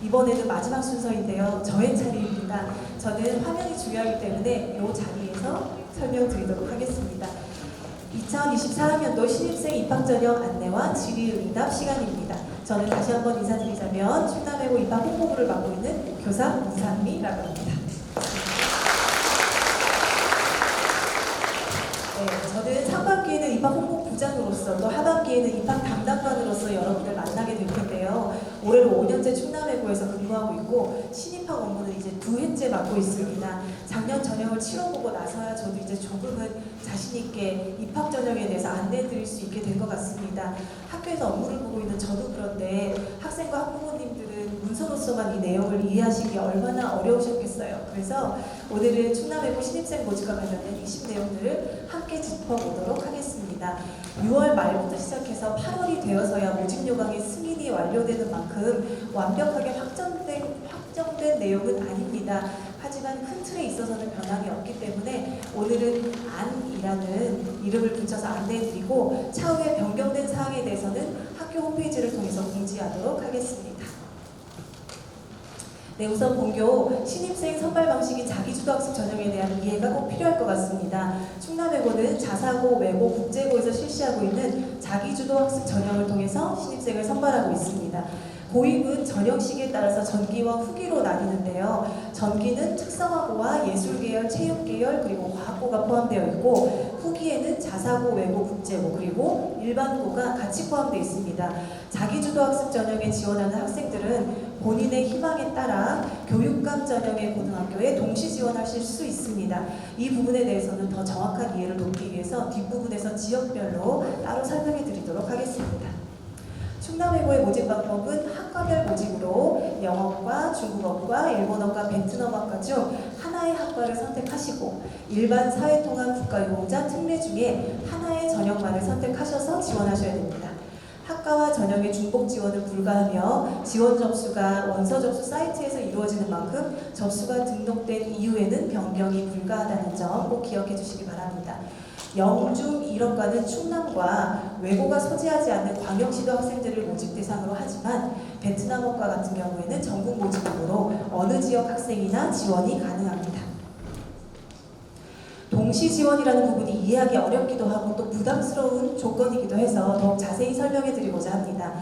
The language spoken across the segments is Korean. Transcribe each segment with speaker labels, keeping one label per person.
Speaker 1: 이번에는 마지막 순서인데요. 저의 차례입니다. 저는 화면이 중요하기 때문에 이 자리에서 설명드리도록 하겠습니다. 2024학년도 신입생 입학전형 안내와 질의응답 시간입니다. 저는 다시 한번 인사드리자면 충남외고 입학 홍보부를 맡고 있는 교사 문상미라고 합니다. 네, 저는 상반기에는 입학 홍보부장으로서 또 하반기에는 입학 담당관으로서 여러분들 만나게 될 텐데요. 올해로 5년째 충남외고에서 근무하고 있고 신입학 업무는 이제 2해째 맡고 있습니다. 작년 전형을 치러보고 나서야 저도 이제 조금은 자신있게 입학 전형에 대해서 안내해드릴 수 있게 된 것 같습니다. 학교에서 업무를 보고 있는 저도 그런데 학생과 학부모님들은 문서로서만 이 내용을 이해하시기 얼마나 어려우셨겠어요. 그래서 오늘은 충남외고 신입생 모집과 관련된 핵심 내용들을 함께 짚어보도록 하겠습니다. 6월 말부터 시작해서 8월이 되어서야 모집 요강의 승인이 완료되는 만큼 완벽하게 확정된 내용은 아닙니다. 하지만 큰 틀에 있어서는 변함이 없기 때문에 오늘은 안이라는 이름을 붙여서 안내해드리고 차후에 변경된 사항에 대해서는 학교 홈페이지를 통해서 공지하도록 하겠습니다. 네, 우선 본교 신입생 선발 방식인 자기주도학습 전형에 대한 이해가 꼭 필요할 것 같습니다. 충남외고는 자사고, 외고, 국제고에서 실시하고 있는 자기주도학습 전형을 통해서 신입생을 선발하고 있습니다. 고입은 전형 시기에 따라서 전기와 후기로 나뉘는데요. 전기는 특성화고와 예술계열, 체육계열, 그리고 과학고가 포함되어 있고 후기에는 자사고, 외고, 국제고, 그리고 일반고가 같이 포함되어 있습니다. 자기주도학습 전형에 지원하는 학생들은 본인의 희망에 따라 교육감 전형의 고등학교에 동시 지원하실 수 있습니다. 이 부분에 대해서는 더 정확한 이해를 돕기 위해서 뒷부분에서 지역별로 따로 설명해 드리도록 하겠습니다. 충남외고의 모집 방법은 학과별 모집으로 영어과 중국어과 일본어과 베트남어과 중 하나의 학과를 선택하시고 일반 사회통합 국가유공자 특례 중에 하나의 전형만을 선택하셔서 지원하셔야 됩니다. 학과와 전형의 중복 지원은 불가하며 지원 접수가 원서 접수 사이트에서 이루어지는 만큼 접수가 등록된 이후에는 변경이 불가하다는 점 꼭 기억해 주시기 바랍니다. 영중 1학과는 충남과 외고가 소재하지 않는 광역시도 학생들을 모집 대상으로 하지만 베트남어과 같은 경우에는 전국 모집으로 어느 지역 학생이나 지원이 가능합니다. 동시 지원이라는 부분이 이해하기 어렵기도 하고 또 부담스러운 조건이기도 해서 더욱 자세히 설명해 드리고자 합니다.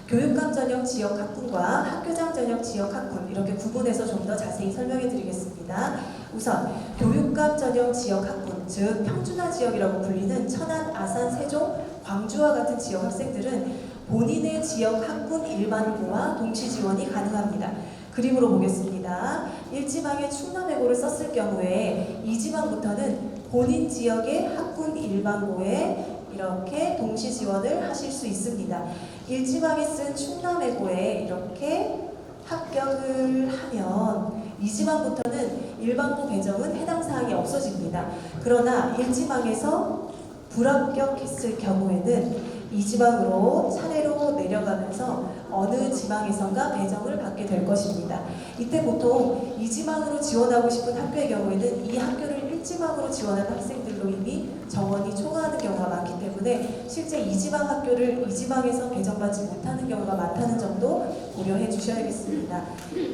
Speaker 1: 교육감 전형 지역 학군과 학교장 전형 지역 학군 이렇게 구분해서 좀 더 자세히 설명해 드리겠습니다. 우선 교육감 전형 지역 학군, 즉 평준화 지역이라고 불리는 천안, 아산, 세종, 광주와 같은 지역 학생들은 본인의 지역 학군 일반고와 동시 지원이 가능합니다. 그림으로 보겠습니다. 1지방에 충남외고를 썼을 경우에 2지방부터는 본인 지역의 학군 일반고에 이렇게 동시 지원을 하실 수 있습니다. 1지방에 쓴 충남외고에 이렇게 합격을 하면 2지방부터는 일반고 배정은 해당 사항이 없어집니다. 그러나 1지방에서 불합격했을 경우에는 2지방으로 차례로 내려가면서 어느 지방에선가 배정을 받게 될 것입니다. 이때 보통 2지방으로 지원하고 싶은 학교의 경우에는 이 학교를 1지방으로 지원한 학생들로 이미 정원이 초과하는 경우가 많기 때문에 실제 2지방 학교를 2지방에서 배정받지 못하는 경우가 많다는 점도 고려해 주셔야겠습니다.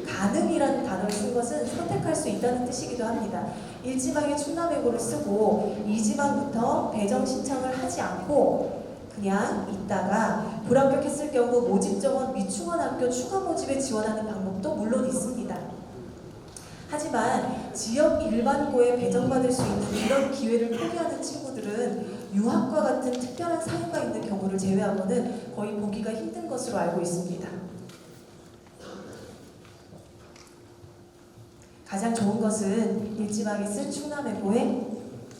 Speaker 1: 가능이라는 단어를 쓴 것은 선택할 수 있다는 뜻이기도 합니다. 1지방에 충남외고를 쓰고 2지방부터 배정 신청을 하지 않고 그냥 있다가 불합격했을 경우 모집 정원 미충원 학교 추가 모집에 지원하는 방법도 물론 있습니다. 하지만 지역 일반고에 배정받을 수 있는 이런 기회를 포기하는 친구들은 유학과 같은 특별한 사유가 있는 경우를 제외하고는 거의 보기가 힘든 것으로 알고 있습니다. 가장 좋은 것은 1지방에 쓴 충남외고에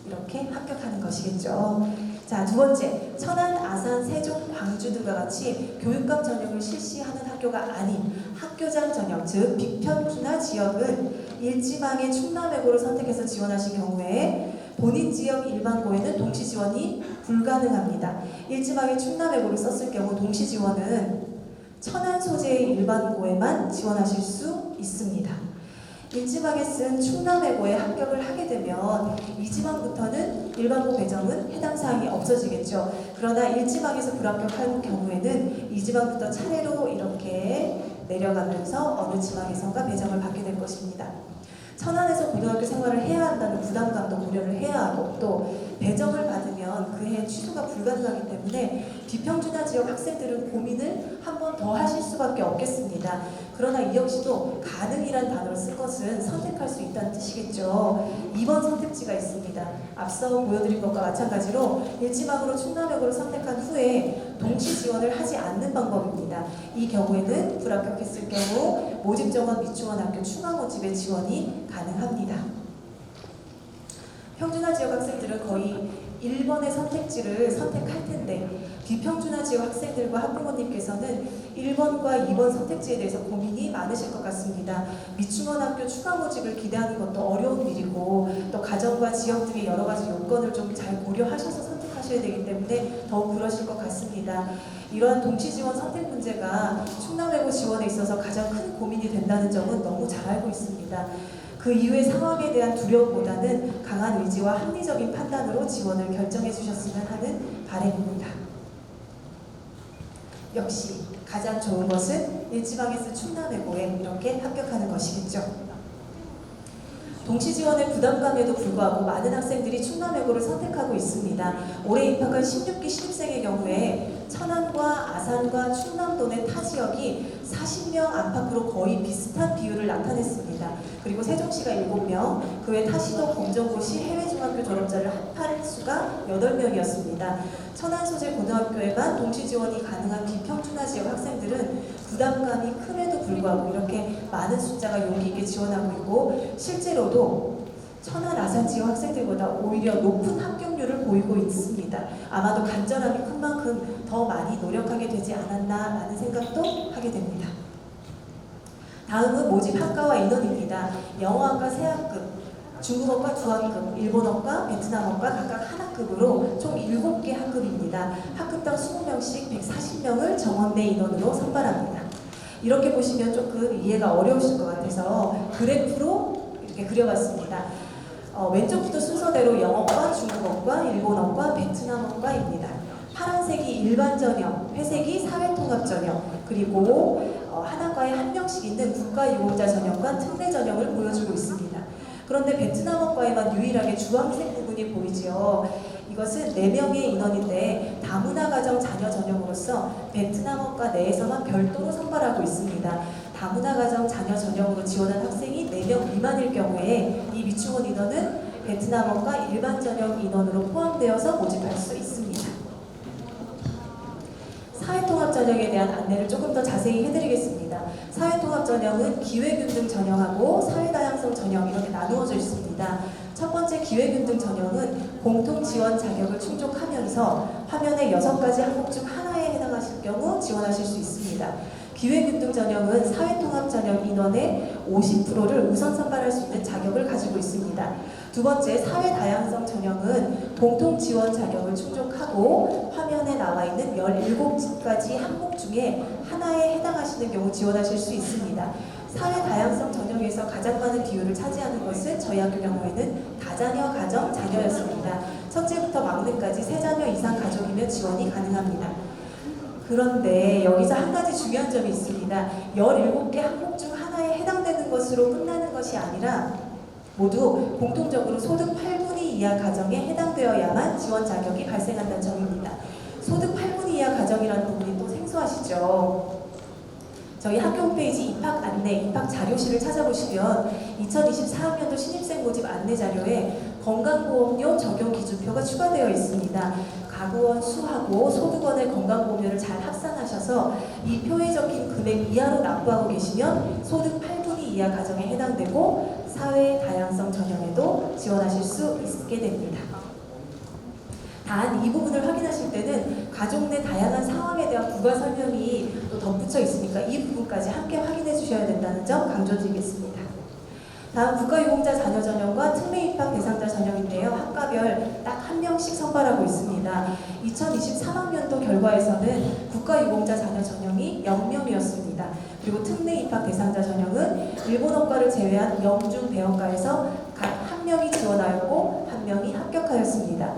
Speaker 1: 이렇게 합격하는 것이겠죠. 자, 두 번째, 천안, 아산, 세종, 광주 등과 같이 교육감 전형을 실시하는 학교가 아닌 학교장 전형, 즉 비평준화 지역은 1지방의 충남외고를 선택해서 지원하신 경우에 본인 지역 일반고에는 동시 지원이 불가능합니다. 1지방의 충남외고를 썼을 경우 동시 지원은 천안 소재의 일반고에만 지원하실 수 있습니다. 1지방에 쓴 충남외고에 합격을 하게 되면 2지방부터는 일반고 배정은 해당 사항이 없어지겠죠. 그러나 1지방에서 불합격한 경우에는 2지방부터 차례로 이렇게 내려가면서 어느 지방에선가 배정을 받게 될 것입니다. 천안에서 고등학교 생활을 해야 한다는 부담감도 고려를 해야 하고 또 배정을 받으면 그해 취소가 불가능하기 때문에 비평준화 지역 학생들은 고민을 한 번 더 하실 수밖에 없겠습니다. 그러나 이 역시도 가능이란 단어를 쓴 것은 선택할 수 있다는 뜻이겠죠. 2번 선택지가 있습니다. 앞서 보여드린 것과 마찬가지로 1지방으로 충남여고를 선택한 후에 동시 지원을 하지 않는 방법입니다. 이 경우에는 불합격했을 경우 모집 정원 미충원학교 추가 모집의 지원이 가능합니다. 평준화 지역 학생들은 거의 1번의 선택지를 선택할 텐데 비평준화 지역 학생들과 학부모님께서는 1번과 2번 선택지에 대해서 고민이 많으실 것 같습니다. 미충원학교 추가 모집을 기대하는 것도 어려운 일이고 또 가정과 지역 등의 여러 가지 요건을 좀 잘 고려하셔서 선택하셔야 되기 때문에 더욱 그러실 것 같습니다. 이러한 동시지원 선택 문제가 충남외고 지원에 있어서 가장 큰 고민이 된다는 점은 너무 잘 알고 있습니다. 그 이후의 상황에 대한 두려움보다는 강한 의지와 합리적인 판단으로 지원을 결정해 주셨으면 하는 바람입니다. 역시 가장 좋은 것은 1지방에서 충남외고에 이렇게 합격하는 것이겠죠. 동시지원의 부담감에도 불구하고 많은 학생들이 충남외고를 선택하고 있습니다. 올해 입학한 16기 신입생의 경우에 천안과 아산과 충남도 내 타 지역이 40명 안팎으로 거의 비슷한 비율을 나타냈습니다. 그리고 세종시가 7명, 그 외 타시도 검정고시 해외중학교 졸업자를 합할 수가 8명이었습니다. 천안 소재 고등학교에만 동시지원이 가능한 비평준화 지역 학생들은 부담감이 큼에도 불구하고 이렇게 많은 숫자가 용기 있게 지원하고 있고 실제로도 천안 아산 지역 학생들보다 오히려 높은 합격률을 보이고 있습니다. 아마도 간절함이 큰 만큼 더 많이 노력하게 되지 않았나라는 생각도 하게 됩니다. 다음은 모집 학과와 인원입니다. 영어학과 3학급, 중국어과 2학급, 일본어과, 베트남어과 각각 1학급으로 총 7개 학급입니다. 학급당 20명씩 140명을 정원 내 인원으로 선발합니다. 이렇게 보시면 조금 이해가 어려우실 것 같아서 그래프로 이렇게 그려봤습니다. 왼쪽부터 순서대로 영어과, 중국어과, 일본어과, 베트남어과입니다. 파란색이 일반 전형, 회색이 사회통합 전형, 그리고 한 학과에 1명씩 있는 국가유공자 전형과 특례 전형을 보여주고 있습니다. 그런데 베트남어과에만 유일하게 주황색 부분이 보이죠. 이것은 4명의 인원인데 다문화 가정 자녀 전형으로서 베트남어과 내에서만 별도로 선발하고 있습니다. 다문화 가정 자녀 전형으로 지원한 학생이 4명 미만일 경우에 이 미충원 인원은 베트남어과 일반 전형 인원으로 포함되어서 모집할 수 있습니다. 사회통합 전형에 대한 안내를 조금 더 자세히 해드리겠습니다. 사회통합 전형은 기회균등 전형하고 사회다양성 전형 이렇게 나누어져 있습니다. 첫 번째 기회균등 전형은 공통지원 자격을 충족하면서 화면의 6가지 항목 중 하나에 해당하실 경우 지원하실 수 있습니다. 기회균등 전형은 사회통합 전형 인원의 50%를 우선 선발할 수 있는 자격을 가지고 있습니다. 두 번째 사회다양성 전형은 공통지원 자격을 충족하고 화면에 나와 있는 17가지 항목 중에 하나에 해당하시는 경우 지원하실 수 있습니다. 사회다양성 전형에서 가장 많은 비율을 차지하는 것은 저희 학교 경우에는 다자녀 가정 자녀였습니다. 첫째부터 막내까지 3자녀 이상 가족이면 지원이 가능합니다. 그런데 여기서 한 가지 중요한 점이 있습니다. 17개 항목 중 하나에 해당되는 것으로 끝나는 것이 아니라 모두 공통적으로 소득 8분위 이하 가정에 해당되어야만 지원 자격이 발생한다는 점입니다. 소득 8분위 이하 가정이라는 부분이 또 생소하시죠? 저희 학교 홈페이지 입학 안내, 입학 자료실을 찾아보시면 2024학년도 신입생 모집 안내 자료에 건강보험료 적용 기준표가 추가되어 있습니다. 가구원 수하고 소득원의 건강보험료를 잘 합산하셔서 이 표에 적힌 금액 이하로 납부하고 계시면 소득 8분위 이하 가정에 해당되고 사회 다양성 전형에도 지원하실 수 있게 됩니다. 단 이 부분을 확인하실 때는 가족 내 다양한 상황에 대한 부가 설명이 또 덧붙여 있으니까 이 부분까지 함께 확인해 주셔야 된다는 점 강조드리겠습니다. 다음 국가유공자 자녀 전형과 특례 입학 대상자 전형인데요. 학과별 딱 1명씩 선발하고 있습니다. 2023학년도 결과에서는 국가유공자 자녀 전형이 0명이었습니다. 그리고 특례 입학 대상자 전형은 일본어과를 제외한 영중 배원과에서 각 1명이 지원하였고 1명이 합격하였습니다.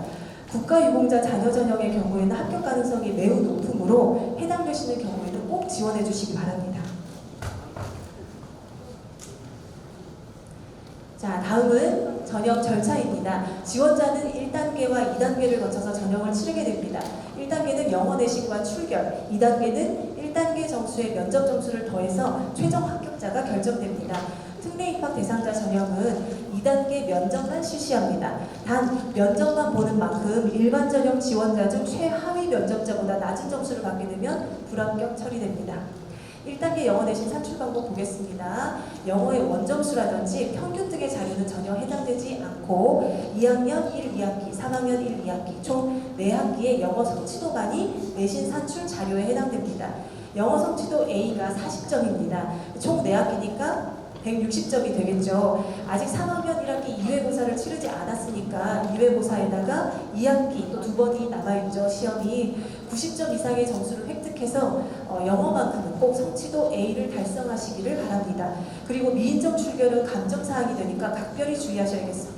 Speaker 1: 국가유공자 자녀 전형의 경우에는 합격 가능성이 매우 높으므로 해당되시는 경우에는 꼭 지원해 주시기 바랍니다. 자, 다음은 전형 절차입니다. 지원자는 1단계와 2단계를 거쳐서 전형을 치르게 됩니다. 1단계는 영어 내신과 출결, 2단계는 1단계 점수의 면접 점수를 더해서 최종 합격자가 결정됩니다. 특례 입학 대상자 전형은 2단계 면접만 실시합니다. 단 면접만 보는 만큼 일반 전형 지원자 중 최하위 면접자보다 낮은 점수를 받게 되면 불합격 처리됩니다. 1단계 영어 내신 산출 방법 보겠습니다. 영어의 원점수라든지 평균 등의 자료는 전혀 해당되지 않고 2학년 1, 2학기, 3학년 1, 2학기 총 4학기의 영어 성취도만이 내신 산출 자료에 해당됩니다. 영어 성취도 A가 40점입니다. 총 4학기니까 160점이 되겠죠. 아직 3학년 1학기 2회고사를 치르지 않았으니까 2회고사에다가 2학기 또 2번이 남아있죠. 시험이 90점 이상의 점수를 획득해서 영어만큼은 꼭 성취도 A를 달성하시기를 바랍니다. 그리고 미인정 출결은 감점사항이 되니까 각별히 주의하셔야겠습니다.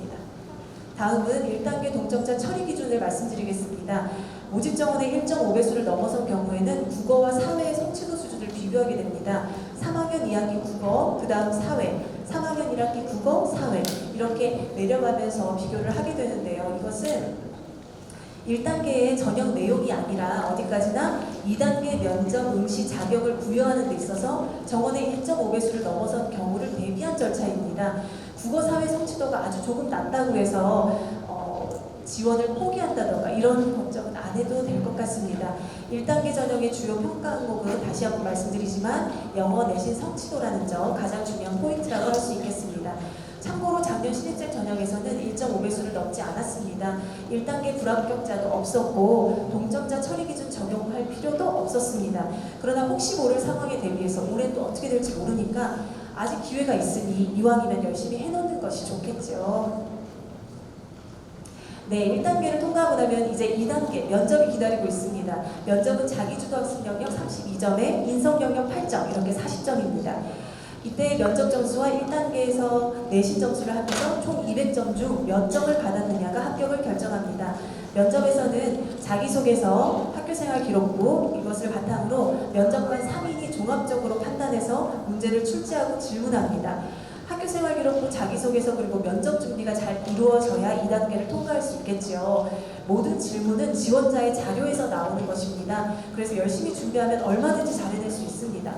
Speaker 1: 다음은 1단계 동점자 처리 기준을 말씀드리겠습니다. 모집 정원의 1.5배수를 넘어선 경우에는 국어와 사회의 성취도 수준을 비교하게 됩니다. 3학년 2학기 국어, 그 다음 사회, 3학년 1학기 국어, 사회 이렇게 내려가면서 비교를 하게 되는데요. 이것은 1단계의 전형 내용이 아니라 어디까지나 2단계 면접 응시 자격을 부여하는 데 있어서 정원의 1.5배수를 넘어선 경우를 대비한 절차입니다. 국어, 사회 성취도가 아주 조금 낮다고 해서 지원을 포기한다던가 이런 걱정은 안 해도 될 것 같습니다. 1단계 전형의 주요 평가 항목은 다시 한번 말씀드리지만 영어 내신 성취도라는 점 가장 중요한 포인트라고 할 수 있겠습니다. 참고로 작년 신입생 전형에서는 1.5배수를 넘지 않았습니다. 1단계 불합격자도 없었고 동점자 처리 기준 적용할 필요도 없었습니다. 그러나 혹시 모를 상황에 대비해서 올해 또 어떻게 될지 모르니까 아직 기회가 있으니 이왕이면 열심히 해놓는 것이 좋겠죠. 네, 1단계를 통과하고 나면 이제 2단계 면접이 기다리고 있습니다. 면접은 자기주도 학습 영역 32점에 인성 영역 8점 이렇게 40점입니다. 이때 면접 점수와 1단계에서 내신 점수를 합해서 총 200점 중 몇 점을 받았느냐가 합격을 결정합니다. 면접에서는 자기소개서, 학교생활 기록부 이것을 바탕으로 면접관 3인이 종합적으로 판단해서 문제를 출제하고 질문합니다. 학교생활 기록부, 자기소개서 그리고 면접 준비가 잘 이루어져야 2단계를 통과할 수 있겠죠. 모든 질문은 지원자의 자료에서 나오는 것입니다. 그래서 열심히 준비하면 얼마든지 잘해낼 수 있습니다.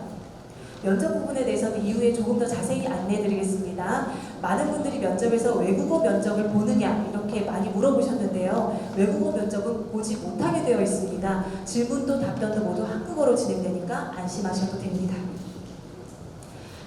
Speaker 1: 면접 부분에 대해서는 이후에 조금 더 자세히 안내해드리겠습니다. 많은 분들이 면접에서 외국어 면접을 보느냐 이렇게 많이 물어보셨는데요. 외국어 면접은 보지 못하게 되어 있습니다. 질문도 답변도 모두 한국어로 진행되니까 안심하셔도 됩니다.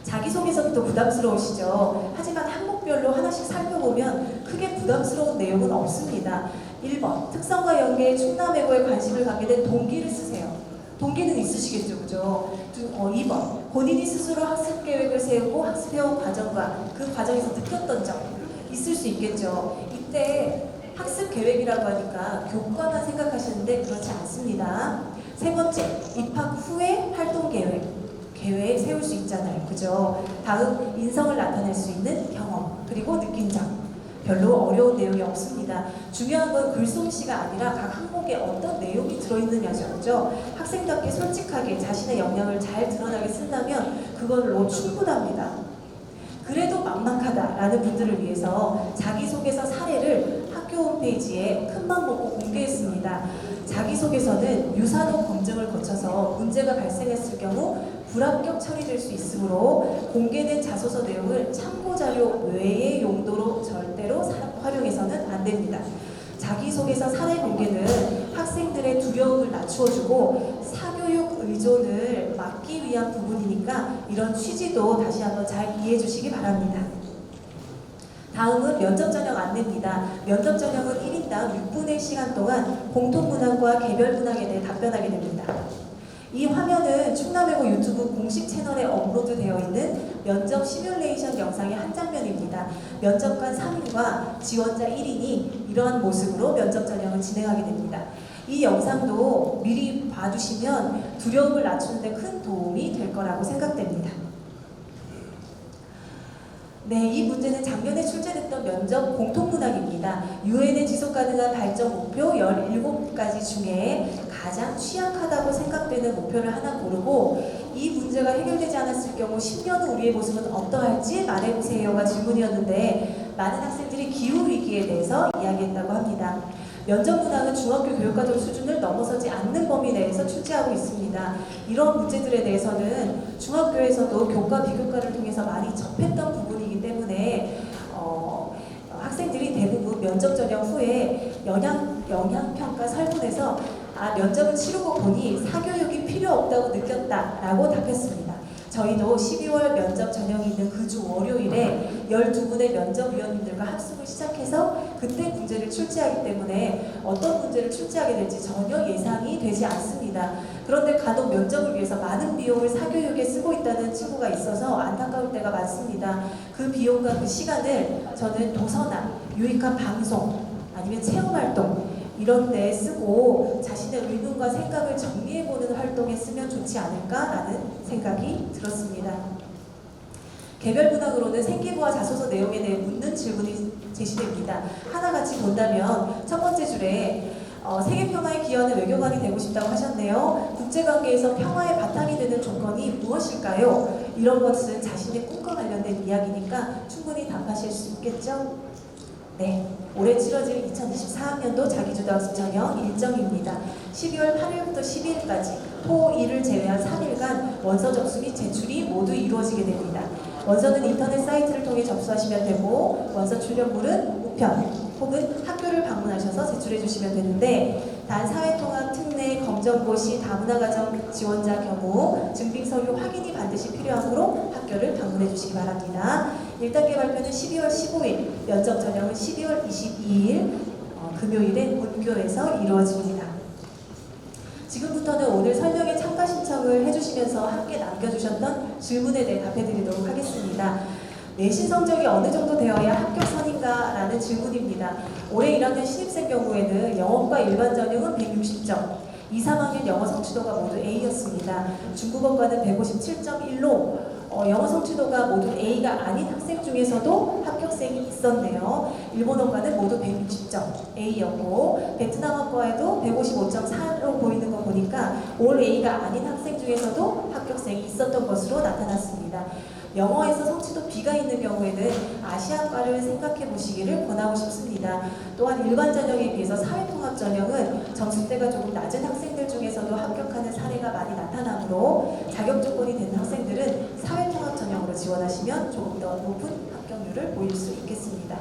Speaker 1: 자기소개서부터 부담스러우시죠? 하지만 항목별로 하나씩 살펴보면 크게 부담스러운 내용은 없습니다. 1번, 특성과 연계에 충남외고에 관심을 갖게 된 동기를 쓰세요. 동기는 있으시겠죠, 그죠? 2번, 본인이 스스로 학습 계획을 세우고 학습해온 과정과 그 과정에서 느꼈던 점 있을 수 있겠죠. 이때 학습 계획이라고 하니까 교과만 생각하시는데 그렇지 않습니다. 세 번째, 입학 후에 활동 계획 세울 수 있잖아요. 그죠? 다음, 인성을 나타낼 수 있는 경험, 그리고 느낀 점. 별로 어려운 내용이 없습니다. 중요한 건 글솜씨가 아니라 각 항목에 어떤 내용이 들어있느냐죠. 그죠? 학생답게 솔직하게 자신의 역량을 잘 드러나게 쓴다면 그걸로 충분합니다. 그래도 막막하다라는 분들을 위해서 자기소개서 사례를 학교 홈페이지에 큰맘 먹고 공개했습니다. 자기소개서는 유사도 검증을 거쳐서 문제가 발생했을 경우 불합격 처리될 수 있으므로 공개된 자소서 내용을 참고자료 외의 용도로 절대로 활용해서는 안 됩니다. 자기소개서 사례 공개는 학생들의 두려움을 낮추어주고 사교육 의존을 막기 위한 부분이니까 이런 취지도 다시 한번 잘 이해해 주시기 바랍니다. 다음은 면접 전형 안내입니다. 면접 전형은 1인당 6분의 시간 동안 공통문항과 개별문항에 대해 답변하게 됩니다. 이 화면은 충남외고 유튜브 공식 채널에 업로드되어 있는 면접 시뮬레이션 영상의 한 장면입니다. 면접관 3인과 지원자 1인이 이러한 모습으로 면접 전형을 진행하게 됩니다. 이 영상도 미리 봐두시면 두려움을 낮추는 데 큰 도움이 될 거라고 생각됩니다. 네, 이 문제는 작년에 출제됐던 면접 공통문항입니다. 유엔의 지속가능한 발전 목표 17가지 중에 가장 취약하다고 생각되는 목표를 하나 고르고 이 문제가 해결되지 않았을 경우 10년 후 우리의 모습은 어떠할지 말해보세요가 질문이었는데 많은 학생들이 기후위기에 대해서 이야기했다고 합니다. 면접 문항은 중학교 교육과정 수준을 넘어서지 않는 범위 내에서 출제하고 있습니다. 이런 문제들에 대해서는 중학교에서도 교과 비교과를 통해서 많이 접했던 부분이기 때문에 학생들이 대부분 면접 전형 후에 영향평가 설문에서 면접을 치르고 보니 사교육이 필요 없다고 느꼈다라고 답했습니다. 저희도 12월 면접 전형이 있는 그 주 월요일에 12분의 면접위원님들과 합숙을 시작해서 그때 문제를 출제하기 때문에 어떤 문제를 출제하게 될지 전혀 예상이 되지 않습니다. 그런데 간혹 면접을 위해서 많은 비용을 사교육에 쓰고 있다는 친구가 있어서 안타까울 때가 많습니다. 그 비용과 그 시간을 저는 도서나 유익한 방송 아니면 체험활동 이런 데 쓰고 자신의 의문과 생각을 정리해보는 활동에 쓰면 좋지 않을까라는 생각이 들었습니다. 개별 문항으로는 생기부와 자소서 내용에 대해 묻는 질문이 제시됩니다. 하나같이 본다면 첫 번째 줄에 세계평화에 기여하는 외교관이 되고 싶다고 하셨네요. 국제관계에서 평화의 바탕이 되는 조건이 무엇일까요? 이런 것은 자신의 꿈과 관련된 이야기니까 충분히 답하실 수 있겠죠? 네, 올해 치러질 2024학년도 자기주도학습 전형 일정입니다. 12월 8일부터 12일까지 토, 일을 제외한 3일간 원서 접수 및 제출이 모두 이루어지게 됩니다. 원서는 인터넷 사이트를 통해 접수하시면 되고 원서 출력물은 우편 혹은 학교를 방문하셔서 제출해 주시면 되는데 단 사회통합, 특례, 검정고시, 다문화가정 지원자 경우 증빙서류 확인이 반드시 필요하므로 학교를 방문해 주시기 바랍니다. 1단계 발표는 12월 15일, 면접 전형은 12월 22일 금요일에 본교에서 이루어집니다. 지금부터는 오늘 설명에 참가 신청을 해주시면서 함께 남겨주셨던 질문에 대해 답해드리도록 하겠습니다. 내신 성적이 어느 정도 되어야 합격선인가? 라는 질문입니다. 올해 1학년 신입생 경우에는 영어과 일반 전형은 160점, 2, 3학년 영어 성취도가 모두 A였습니다. 중국어과는 157.1로 영어 성취도가 모두 A가 아닌 학생 중에서도 합격생이 있었네요. 일본어과는 모두 160점 A였고 베트남어과에도 155.4로 보이는 거 보니까 올 A가 아닌 학생 중에서도 합격생이 있었던 것으로 나타났습니다. 영어에서 성취도 B가 있는 경우에는 아시아과를 생각해 보시기를 권하고 싶습니다. 또한 일반 전형에 비해서 사회통합 전형은 점수대가 조금 낮은 학생들 중에서도 합격하는 사례가 많이 나타나므로 자격 조건이 되는 학생들은 사회통합 전형으로 지원하시면 조금 더 높은 합격률을 보일 수 있겠습니다.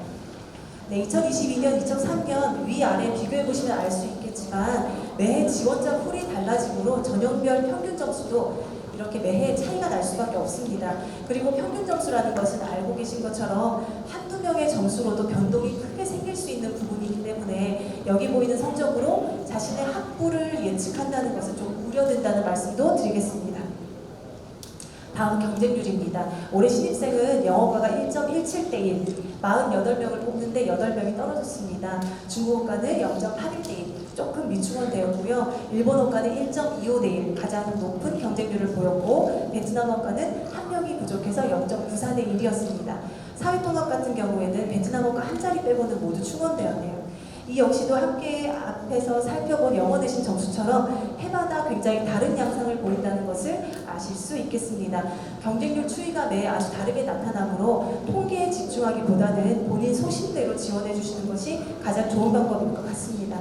Speaker 1: 네, 2022년, 2003년 위아래 비교해 보시면 알 수 있겠지만 매해 지원자 풀이 달라지므로 전형별 평균 점수도 이렇게 매해 차이가 날 수밖에 없습니다. 그리고 평균 점수라는 것은 알고 계신 것처럼 한두 명의 점수로도 변동이 크게 생길 수 있는 부분이기 때문에 여기 보이는 성적으로 자신의 학부를 예측한다는 것은 좀 우려된다는 말씀도 드리겠습니다. 다음 경쟁률입니다. 올해 신입생은 영어과가 1.17대 1, 48명을 뽑는데 8명이 떨어졌습니다. 중국어과는 0.81대 1, 조금 미충원되었고요. 일본어과는 1.25대 1, 가장 높은 경쟁률을 보였고 베트남어과는 한 명이 부족해서 0.94대 1이었습니다. 사회통합 같은 경우에는 베트남어과 한 자리 빼고는 모두 충원되었네요. 이 역시도 함께 앞에서 살펴본 영어 내신 점수처럼 해마다 굉장히 다른 양상을 보인다는 것을 아실 수 있겠습니다. 경쟁률 추이가 매해 아주 다르게 나타나므로 통계에 집중하기보다는 본인 소신대로 지원해 주시는 것이 가장 좋은 방법인 것 같습니다.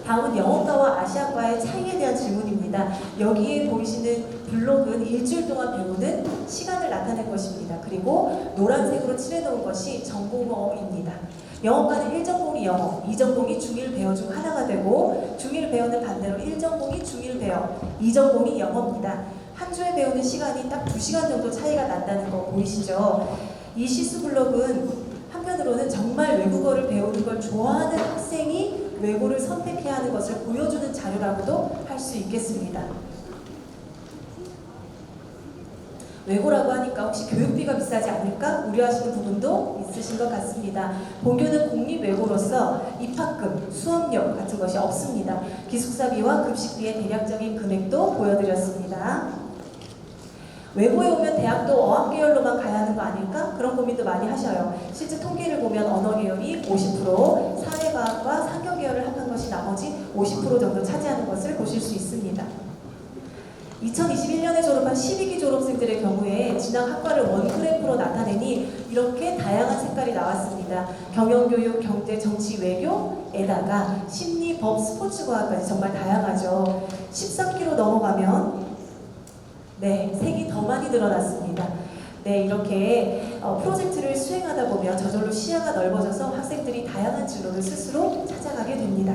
Speaker 1: 다음은 영어과와 아시아과의 차이에 대한 질문입니다. 여기에 보이시는 블록은 일주일 동안 배우는 시간을 나타낸 것입니다. 그리고 노란색으로 칠해놓은 것이 전공어입니다. 영어과는 1전공이 영어, 2전공이 중1 배어 중 하나가 되고 중1 배어는 반대로 1전공이 중1 배어, 2전공이 영어입니다. 한 주에 배우는 시간이 딱 2시간 정도 차이가 난다는 거 보이시죠? 이 시스 블록은 한편으로는 정말 외국어를 배우는 걸 좋아하는 학생이 외고를 선택해야 하는 것을 보여주는 자료라고도 할 수 있겠습니다. 외고라고 하니까 혹시 교육비가 비싸지 않을까 우려하시는 부분도 있으신 것 같습니다. 본교는 공립외고로서 입학금, 수업료 같은 것이 없습니다. 기숙사비와 급식비의 대략적인 금액도 보여드렸습니다. 외고에 오면 대학도 어학계열로만 가야 하는 거 아닐까? 그런 고민도 많이 하셔요. 실제 통계를 보면 언어계열이 50%, 사회과학과 상경계열을 합한 것이 나머지 50% 정도 차지하는 것을 보실 수 있습니다. 2021년에 졸업한 12기 졸업생들의 경우에 진학 학과를 원그래프로 나타내니 이렇게 다양한 색깔이 나왔습니다. 경영교육, 경제, 정치, 외교에다가 심리, 법, 스포츠과학까지 정말 다양하죠. 13기로 넘어가면 네, 색이 더 많이 늘어났습니다. 네, 이렇게 프로젝트를 수행하다 보면 저절로 시야가 넓어져서 학생들이 다양한 진로를 스스로 찾아가게 됩니다.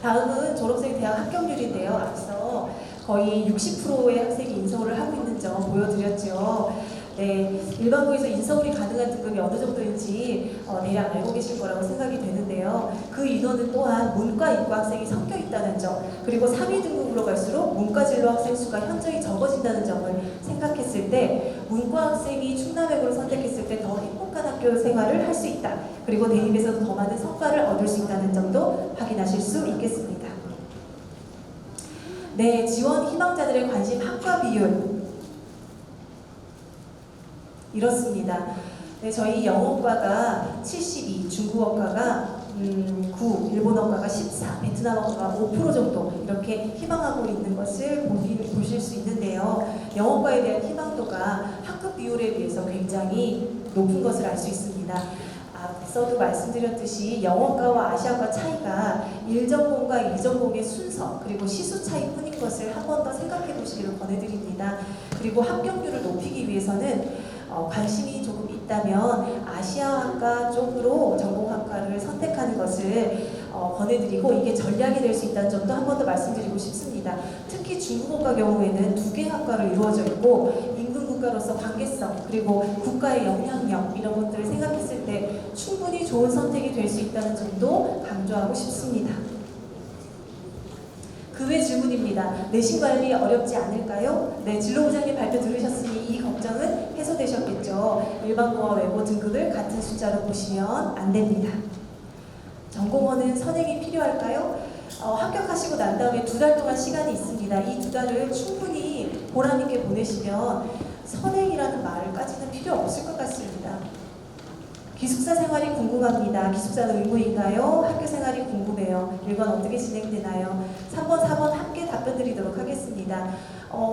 Speaker 1: 다음은 졸업생 대학 합격률인데요. 앞서 거의 60%의 학생이 인서울을 하고 있는 점 보여드렸죠. 네, 일반고에서 인서울이 가능한 등급이 어느 정도인지 대략 알고 계실 거라고 생각이 되는데요. 그 인원은 또한 문과, 이과 학생이 섞여 있다는 점, 그리고 3위 등급으로 갈수록 문과 진로 학생 수가 현저히 적어진다는 점을 생각했을 때 문과 학생이 충남외고를 선택했을 때 더 행복한 학교 생활을 할 수 있다. 그리고 대입에서도 더 많은 성과를 얻을 수 있다는 점도 확인하실 수 있겠습니다. 네, 지원 희망자들의 관심 학과 비율 이렇습니다. 네, 저희 영어과가 72, 중국어과가 9, 일본어과가 14, 베트남어과가 5% 정도 이렇게 희망하고 있는 것을 보실 수 있는데요. 영어과에 대한 희망도가 학급 비율에 비해서 굉장히 높은 것을 알 수 있습니다. 앞서도 말씀드렸듯이 영어과와 아시아과 차이가 1전공과 2전공의 순서 그리고 시수 차이뿐인 것을 한 번 더 생각해 보시기를 권해드립니다. 그리고 합격률을 높이기 위해서는 관심이 조금 있다면 아시아학과 쪽으로 전공학과를 선택하는 것을 권해드리고 이게 전략이 될 수 있다는 점도 한 번 더 말씀드리고 싶습니다. 특히 중국어과 경우에는 2개 학과로 이루어져 있고 인근 국가로서 관계성 그리고 국가의 영향력 이런 것들을 생각했을 때 충분히 좋은 선택이 될 수 있다는 점도 강조하고 싶습니다. 그 외 질문입니다. 내신 관리 어렵지 않을까요? 네, 진로부장님 발표 들으셨으니 이 걱정은 해소되셨겠죠. 일반고와 외고 등급을 같은 숫자로 보시면 안 됩니다. 전공어는 선행이 필요할까요? 합격하시고 난 다음에 2달 동안 시간이 있습니다. 이 2달을 충분히 보람있게 보내시면 선행이라는 말까지는 필요 없을 것 같습니다. 기숙사 생활이 궁금합니다. 기숙사는 의무인가요? 학교 생활이 궁금해요. 1번 어떻게 진행되나요? 3번, 4번 함께 답변 드리도록 하겠습니다.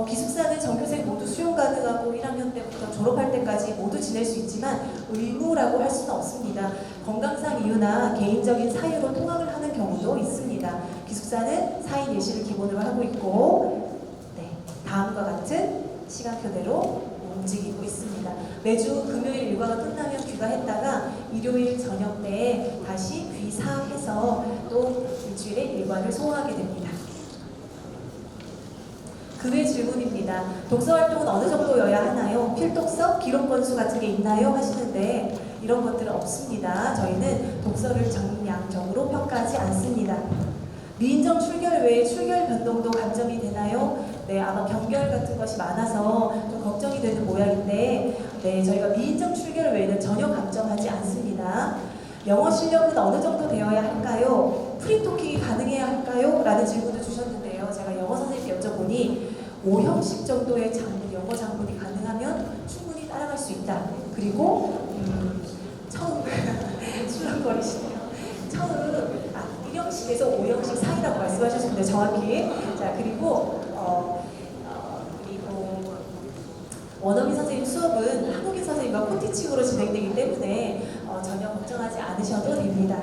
Speaker 1: 기숙사는 전교생 모두 수용 가능하고 1학년 때부터 졸업할 때까지 모두 지낼 수 있지만 의무라고 할 수는 없습니다. 건강상 이유나 개인적인 사유로 통학을 하는 경우도 있습니다. 기숙사는 4인 예시를 기본으로 하고 있고 네, 다음과 같은 시간표대로 움직이고 있습니다. 매주 금요일 일과가 끝나면 귀가했다가 일요일 저녁 때에 다시 귀사해서 또 일주일에 일과를 소화하게 됩니다. 그 외 질문입니다. 독서 활동은 어느 정도여야 하나요? 필독서, 기록 건수 같은 게 있나요? 하시는데 이런 것들은 없습니다. 저희는 독서를 정량적으로 평가하지 않습니다. 미인정 출결 외에 출결 변동도 감점이 되나요? 네, 아마 변결 같은 것이 많아서 좀 걱정이 되는 모양인데 네, 저희가 미인정 출결 외에는 전혀 감점하지 않습니다. 영어 실력은 어느 정도 되어야 할까요? 프리토킹이 가능해야 할까요? 라는 질문을 주셨는데요. 제가 영어 선생님께 여쭤보니 5형식 정도의 영어 장문이 가능하면 충분히 따라갈 수 있다. 그리고 처음 술렁거리시네요. 처음 1형식에서 5형식 사이라고 말씀하셨습니다. 정확히. 자, 그리고 원어민 선생님 수업은 한국인 선생님과 코티칭으로 진행되기 때문에 전혀 걱정하지 않으셔도 됩니다.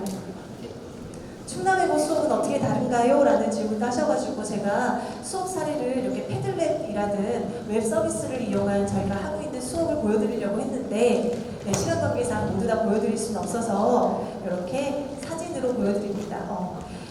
Speaker 1: 충남외고 수업은 어떻게 다른가요? 라는 질문도 하셔가지고 제가 수업 사례를 이렇게 패들렛이라는 웹 서비스를 이용한 저희가 하고 있는 수업을 보여드리려고 했는데 네, 시간 관계상 모두 다 보여드릴 수는 없어서 이렇게 사진으로 보여드립니다.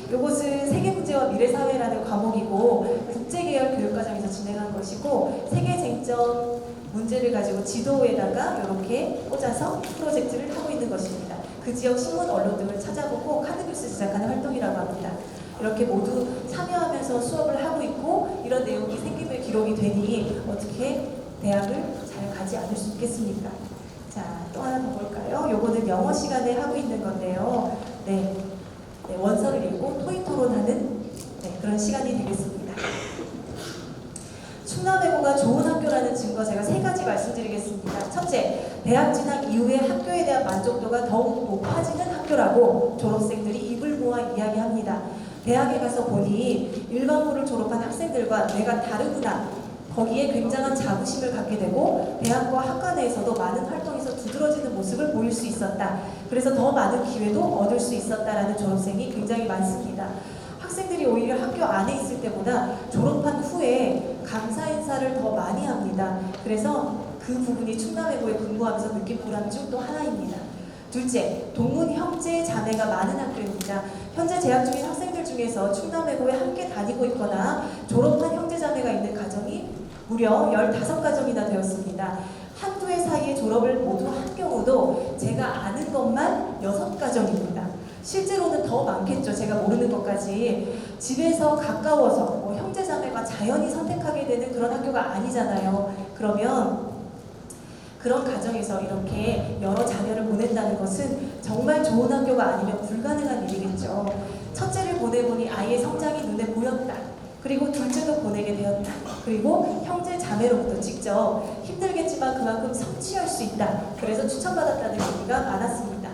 Speaker 1: 이것은 세계문제와 미래사회라는 과목이고 국제계열 교육과정에서 진행한 것이고 세계쟁점 문제를 가지고 지도에다가 이렇게 꽂아서 프로젝트를 하고 있는 것입니다. 그 지역 신문 언론 등을 찾아보고 카드뉴스 제작하는 활동이라고 합니다. 이렇게 모두 참여하면서 수업을 하고 있고 이런 내용이 생기면 기록이 되니 어떻게 대학을 잘 가지 않을 수 있겠습니까? 자, 또 하나 더 볼까요? 요거는 영어 시간에 하고 있는 건데요. 네, 원서를 읽고 토의 토론하는 그런 시간이 되겠습니다. 충남외고가 좋은 학교라는 증거 제가 3가지 말씀드리겠습니다. 첫째, 대학 진학 이후에 학교에 대한 만족도가 더욱 높아지는 학교라고 졸업생들이 입을 모아 이야기합니다. 대학에 가서 보니 일반고를 졸업한 학생들과 내가 다르구나. 거기에 굉장한 자부심을 갖게 되고 대학과 학과 내에서도 많은 활동에서 두드러지는 모습을 보일 수 있었다. 그래서 더 많은 기회도 얻을 수 있었다라는 졸업생이 굉장히 많습니다. 학생들이 오히려 학교 안에 있을 때보다 졸업한 후에 감사 인사를 더 많이 합니다. 그래서 그 부분이 충남외고에 근무하면서 느낀 보람 중 또 하나입니다. 둘째, 동문 형제 자매가 많은 학교입니다. 현재 재학 중인 학생들 중에서 충남외고에 함께 다니고 있거나 졸업한 형제 자매가 있는 가정이 무려 15가정이나 되었습니다. 한두 해 사이에 졸업을 모두 한 경우도 제가 아는 것만 6가정입니다. 실제로는 더 많겠죠. 제가 모르는 것까지. 집에서 가까워서 형제 자매가 자연히 선택하게 되는 그런 학교가 아니잖아요. 그러면 그런 가정에서 이렇게 여러 자녀를 보낸다는 것은 정말 좋은 학교가 아니면 불가능한 일이겠죠. 첫째를 보내보니 아이의 성장이 눈에 보였다. 그리고 둘째도 보내게 되었다. 그리고 형제 자매로부터 직접 힘들겠지만 그만큼 성취할 수 있다. 그래서 추천받았다는 얘기가 많았습니다.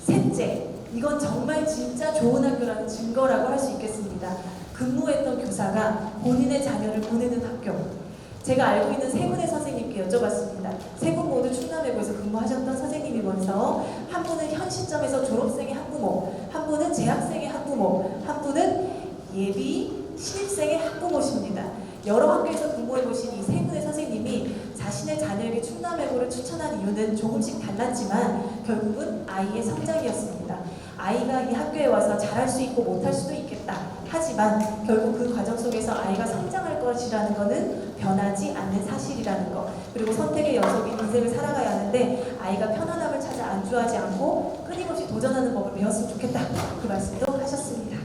Speaker 1: 셋째, 이건 정말 진짜 좋은 학교라는 증거라고 할 수 있겠습니다. 근무했던 교사가 본인의 자녀를 보내는 학교. 제가 알고 있는 세 분의 선생님께 여쭤봤습니다. 세 분 모두 충남외고에서 근무하셨던 선생님이면서 한 분은 현 시점에서 졸업생의 학부모, 한 분은 재학생의 학부모, 한 분은 예비 신입생의 학부모십니다. 여러 학교에서 근무해보신 이 세 분의 선생님이 자신의 자녀에게 충남외고를 추천한 이유는 조금씩 달랐지만 결국은 아이의 성장이었습니다. 아이가 이 학교에 와서 잘할 수 있고 못할 수도 있겠다. 하지만 결국 그 과정 속에서 아이가 성장할 것이라는 것은 변하지 않는 사실이라는 것. 그리고 선택의 연속인 인생을 살아가야 하는데 아이가 편안함을 찾아 안주하지 않고 끊임없이 도전하는 법을 배웠으면 좋겠다. 그 말씀도 하셨습니다.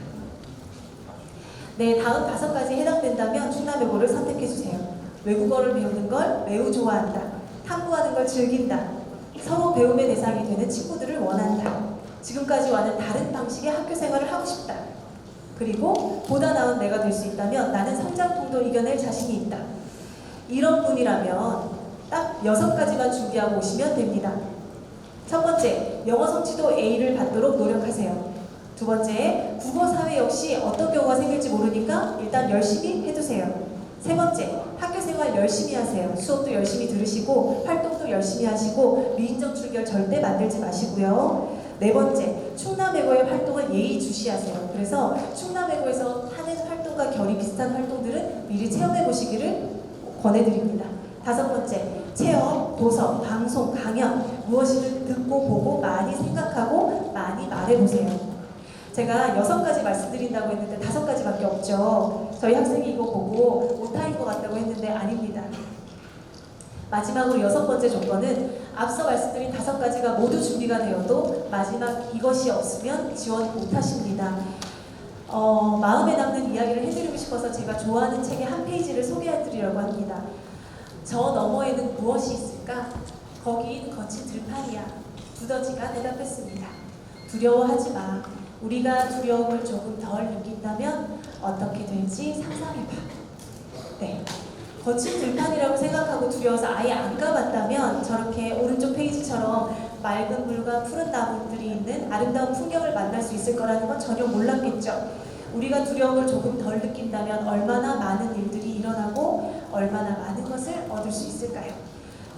Speaker 1: 네, 다음 5가지에 해당된다면 충남외고를 선택해주세요. 외국어를 배우는 걸 매우 좋아한다. 탐구하는 걸 즐긴다. 서로 배움의 대상이 되는 친구들을 원한다. 지금까지와는 다른 방식의 학교 생활을 하고 싶다. 그리고 보다 나은 내가 될 수 있다면 나는 성장통도 이겨낼 자신이 있다. 이런 분이라면 딱 6가지만 준비하고 오시면 됩니다. 첫 번째, 영어 성취도 A를 받도록 노력하세요. 두 번째, 국어, 사회 역시 어떤 경우가 생길지 모르니까 일단 열심히 해두세요. 세 번째, 학교생활 열심히 하세요. 수업도 열심히 들으시고 활동도 열심히 하시고 미인정 출결 절대 만들지 마시고요. 네 번째, 충남외고의 활동을 예의주시하세요. 그래서 충남외고에서 하는 활동과 결이 비슷한 활동들은 미리 체험해 보시기를 권해드립니다. 다섯 번째, 체험, 도서, 방송, 강연 무엇이든 듣고 보고 많이 생각하고 많이 말해보세요. 제가 6가지 말씀드린다고 했는데 5가지밖에 없죠. 저희 학생이 이거 보고 오타인 것 같다고 했는데 아닙니다. 마지막으로 6번째 조건은 앞서 말씀드린 5가지가 모두 준비가 되어도 마지막 이것이 없으면 지원 못하십니다. 마음에 남는 이야기를 해드리고 싶어서 제가 좋아하는 책의 한 페이지를 소개해드리려고 합니다. 저 너머에는 무엇이 있을까? 거긴 거친 들판이야. 두더지가 대답했습니다. 두려워하지 마. 우리가 두려움을 조금 덜 느낀다면 어떻게 될지 상상해봐. 네. 거친 들판이라고 생각하고 두려워서 아예 안 가봤다면 저렇게 오른쪽 페이지처럼 맑은 물과 푸른 나무들이 있는 아름다운 풍경을 만날 수 있을 거라는 건 전혀 몰랐겠죠. 우리가 두려움을 조금 덜 느낀다면 얼마나 많은 일들이 일어나고 얼마나 많은 것을 얻을 수 있을까요?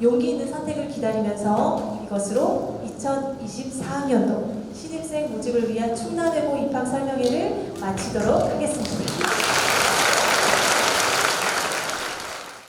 Speaker 1: 용기 있는 선택을 기다리면서 이것으로 2024학년도 신입생 모집을 위한 충남외고 입학 설명회를 마치도록 하겠습니다.